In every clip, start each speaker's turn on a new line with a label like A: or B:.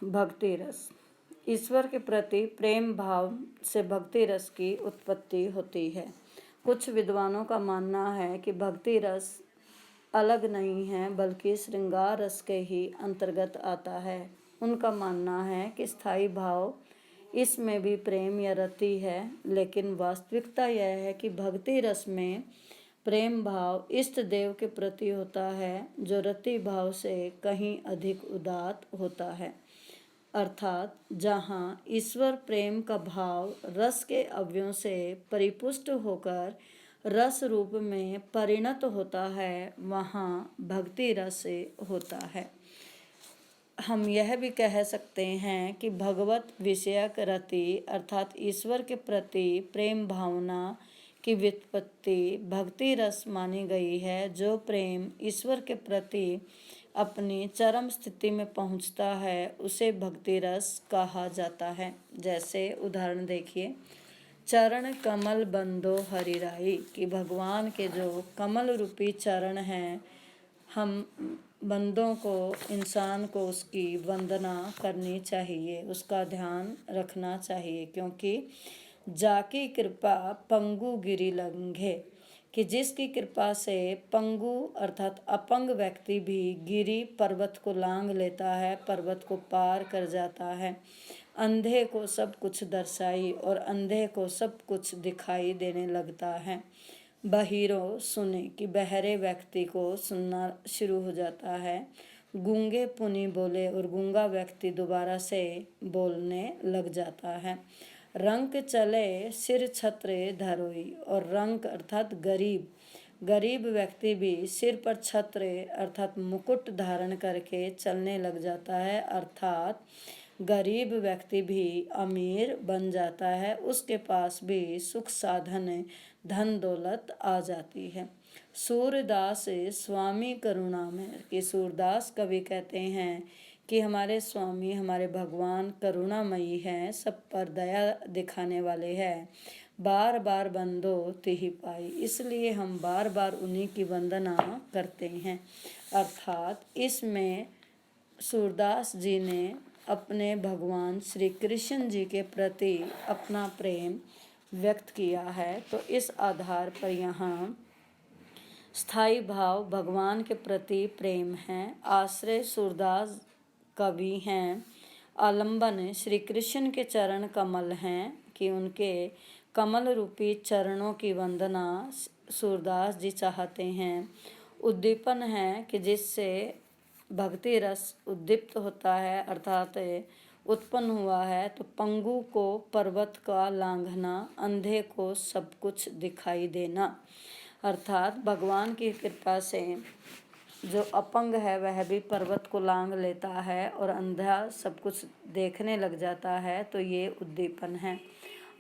A: भक्ति रस। ईश्वर के प्रति प्रेम भाव से भक्ति रस की उत्पत्ति होती है। कुछ विद्वानों का मानना है कि भक्ति रस अलग नहीं है बल्कि श्रृंगार रस के ही अंतर्गत आता है। उनका मानना है कि स्थायी भाव इसमें भी प्रेम या रति है, लेकिन वास्तविकता यह है कि भक्ति रस में प्रेम भाव इष्ट देव के प्रति होता है, जो रति भाव से कहीं अधिक उदात्त होता है। अर्थात जहाँ ईश्वर प्रेम का भाव रस के अवयवों से परिपुष्ट होकर रस रूप में परिणत होता है, वहाँ भक्ति रस होता है। हम यह भी कह सकते हैं कि भगवत विषयक रति अर्थात ईश्वर के प्रति प्रेम भावना की व्युत्पत्ति भक्ति रस मानी गई है। जो प्रेम ईश्वर के प्रति अपनी चरम स्थिति में पहुंचता है उसे भक्ति रस कहा जाता है। जैसे उदाहरण देखिए, चरण कमल बंदो हरिराई, कि भगवान के जो कमल रूपी चरण हैं, हम बंदों को, इंसान को उसकी वंदना करनी चाहिए, उसका ध्यान रखना चाहिए, क्योंकि जाकी कृपा पंगु गिरि लंघे, कि जिसकी कृपा से पंगु अर्थात अपंग व्यक्ति भी गिरि पर्वत को लांघ लेता है, पर्वत को पार कर जाता है। अंधे को सब कुछ दर्शाई और अंधे को सब कुछ दिखाई देने लगता है। बहिरो सुने, कि बहरे व्यक्ति को सुनना शुरू हो जाता है। गूंगे पुनि बोले, और गूंगा व्यक्ति दोबारा से बोलने लग जाता है। रंक चले सिर छत्र धरोई, और रंक अर्थात गरीब व्यक्ति भी सिर पर छत्र अर्थात मुकुट धारण करके चलने लग जाता है। अर्थात गरीब व्यक्ति भी अमीर बन जाता है, उसके पास भी सुख साधन धन दौलत आ जाती है। सूरदास स्वामी करुणा में, कि सूरदास कवि कहते हैं कि हमारे स्वामी, हमारे भगवान करुणामयी हैं, सब पर दया दिखाने वाले हैं। बार बार बंदो तिहि पाई, इसलिए हम बार बार उन्हीं की वंदना करते हैं। अर्थात इसमें सूरदास जी ने अपने भगवान श्री कृष्ण जी के प्रति अपना प्रेम व्यक्त किया है। तो इस आधार पर यहाँ स्थायी भाव भगवान के प्रति प्रेम है, आश्रय सूरदास कवि हैं, आलंबन श्री कृष्ण के चरण कमल हैं, कि उनके कमल रूपी चरणों की वंदना सूरदास जी चाहते हैं। उद्दीपन है, कि जिससे भक्ति रस उद्दीप्त होता है अर्थात उत्पन्न हुआ है। तो पंगु को पर्वत का लांघना, अंधे को सब कुछ दिखाई देना, अर्थात भगवान की कृपा से जो अपंग है वह भी पर्वत को लांघ लेता है और अंधा सब कुछ देखने लग जाता है। तो ये उद्दीपन है।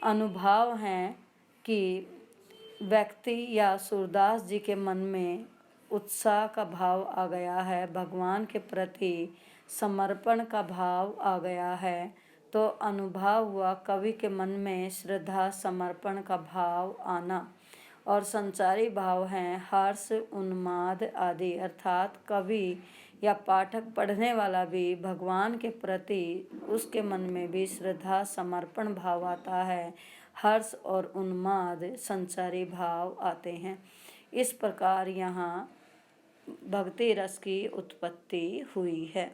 A: अनुभाव है कि व्यक्ति या सूरदास जी के मन में उत्साह का भाव आ गया है, भगवान के प्रति समर्पण का भाव आ गया है। तो अनुभाव हुआ कवि के मन में श्रद्धा समर्पण का भाव आना। और संचारी भाव हैं हर्ष उन्माद आदि, अर्थात कवि या पाठक पढ़ने वाला भी भगवान के प्रति उसके मन में भी श्रद्धा समर्पण भाव आता है, हर्ष और उन्माद संचारी भाव आते हैं। इस प्रकार यहाँ भक्ति रस की उत्पत्ति हुई है।